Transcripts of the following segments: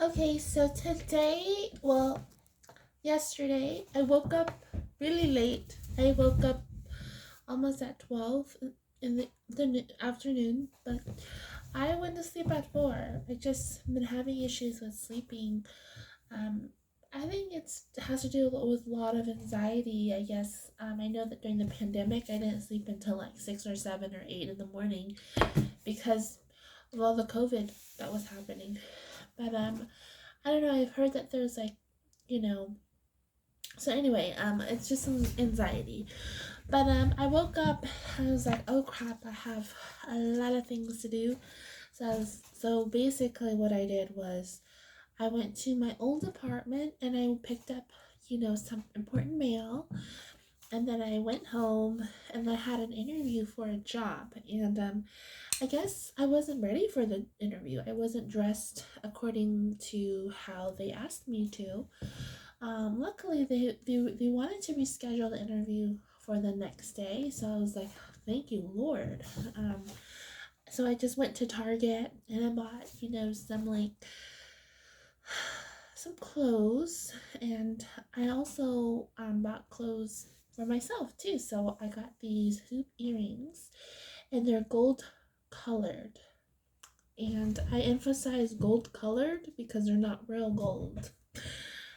Okay, so today, well, yesterday, I woke up really late. I woke up almost at 12 in the afternoon, but I went to sleep at 4. I just been having issues with sleeping. Um, I think it has to do with a lot of anxiety, I guess. I know that during the pandemic, I didn't sleep until like 6 or 7 or 8 in the morning because of all the COVID that was happening. But I don't know. I've heard that there's like, you know. So anyway, it's just some anxiety. But I woke up. I was like, oh crap! I have a lot of things to do. So basically, what I did was I went to my old apartment and I picked up, some important mail. And then I went home and I had an interview for a job. And I guess I wasn't ready for the interview. I wasn't dressed according to how they asked me to. Luckily, they wanted to reschedule the interview for the next day, so I was like, thank you, Lord. Um, so I just went to Target and I bought, some like some clothes, and I also bought clothes for myself too. So I got these hoop earrings, and they're gold colored. And I emphasize gold colored because they're not real gold.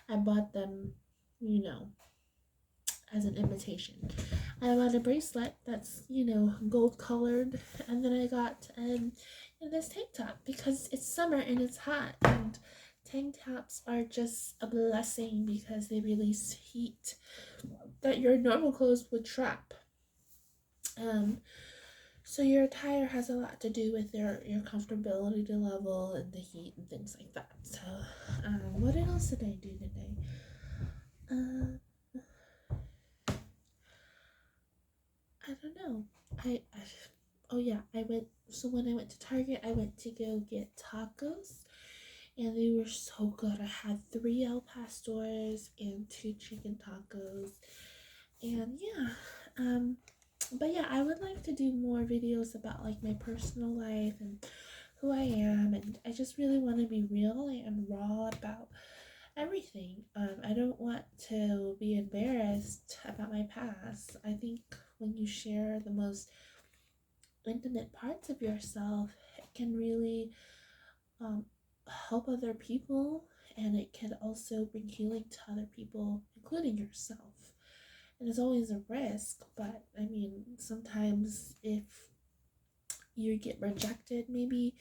I bought them, you know, as an imitation. I bought a bracelet that's, gold colored. And then I got this tank top because it's summer and it's hot. And tank tops are just a blessing because they release heat that your normal clothes would trap. Um, so your attire has a lot to do with your comfortability level and the heat and things like that. So, what else did I do today? Uh, I don't know. I oh yeah, I went. So when I went to Target, I went to go get tacos, and they were so good. I had three El Pastors and two chicken tacos, and yeah, um, but yeah, I would like to do more videos about like my personal life and who I am, and I just really want to be real and raw about everything. I don't want to be embarrassed about my past. I think when you share the most intimate parts of yourself, it can really um, help other people, and it can also bring healing to other people, including yourself. And it's always a risk, but I mean, sometimes if you get rejected, maybe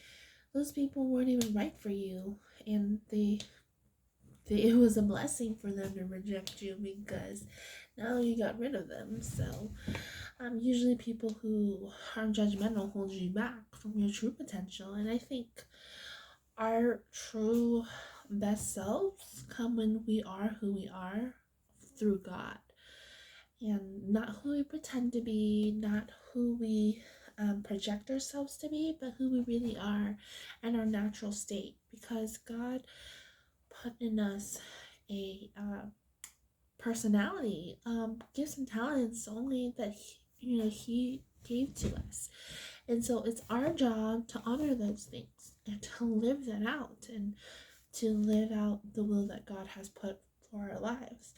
those people weren't even right for you, and it was a blessing for them to reject you because now you got rid of them. So, usually people who are judgmental hold you back from your true potential, and I think our true best selves come when we are who we are through God, and not who we pretend to be, not who we project ourselves to be, but who we really are and our natural state. Because God put in us a personality, gifts and talents only that He gave to us, and so it's our job to honor those things and to live that out and to live out the will that God has put for our lives.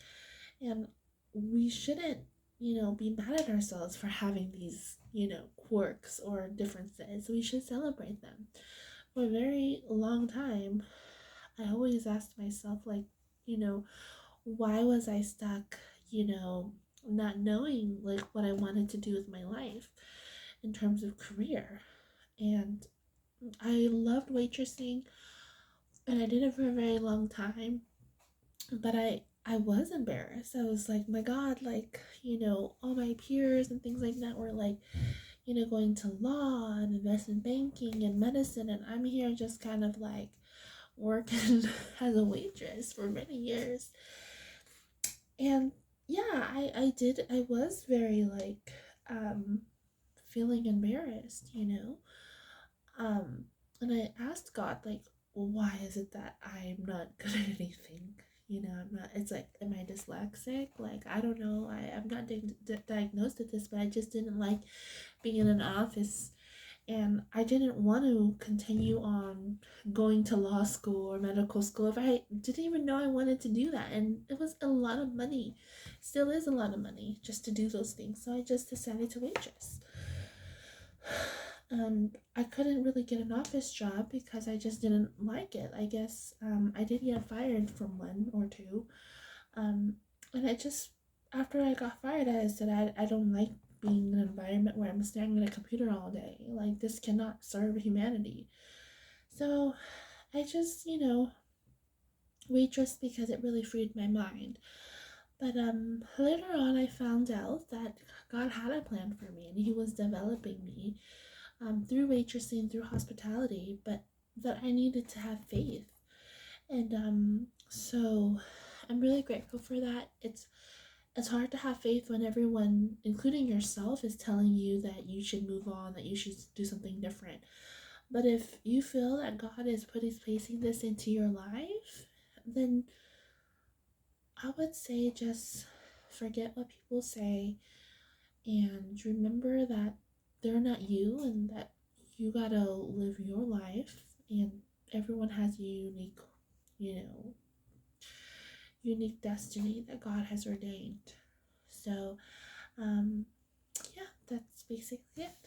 And we shouldn't, be mad at ourselves for having these, quirks or differences. We should celebrate them. For a very long time, I always asked myself, like, you know, why was I stuck, not knowing like what I wanted to do with my life in terms of career. And I loved waitressing and I did it for a very long time, but I was embarrassed. I was like, my God, like, all my peers and things like that were like, going to law and investment banking and medicine, and I'm here just kind of like working as a waitress for many years. And yeah, I was very like feeling embarrassed, and I asked God, like, why is it that I'm not good at anything? I'm not, it's like, am I dyslexic? Like, I don't know. I'm not diagnosed with this, but I just didn't like being in an office And I didn't want to continue on going to law school or medical school if I didn't even know I wanted to do that. And it was a lot of money, still is a lot of money just to do those things. So I just decided to waitress. And I couldn't really get an office job because I just didn't like it. I guess I did get fired from one or two. Um, and I just, after I got fired, I said, I don't like being in an environment where I'm staring at a computer all day. Like, this cannot serve humanity. So I just, waitress because it really freed my mind. But later on, I found out that God had a plan for me and He was developing me through waitressing, through hospitality, but that I needed to have faith. And so I'm really grateful for that. It's hard to have faith when everyone, including yourself, is telling you that you should move on, that you should do something different. But if you feel that God is placing this into your life, then I would say just forget what people say and remember that they're not you and that you gotta live your life, and everyone has a you know, unique destiny that God has ordained. So, yeah, that's basically it.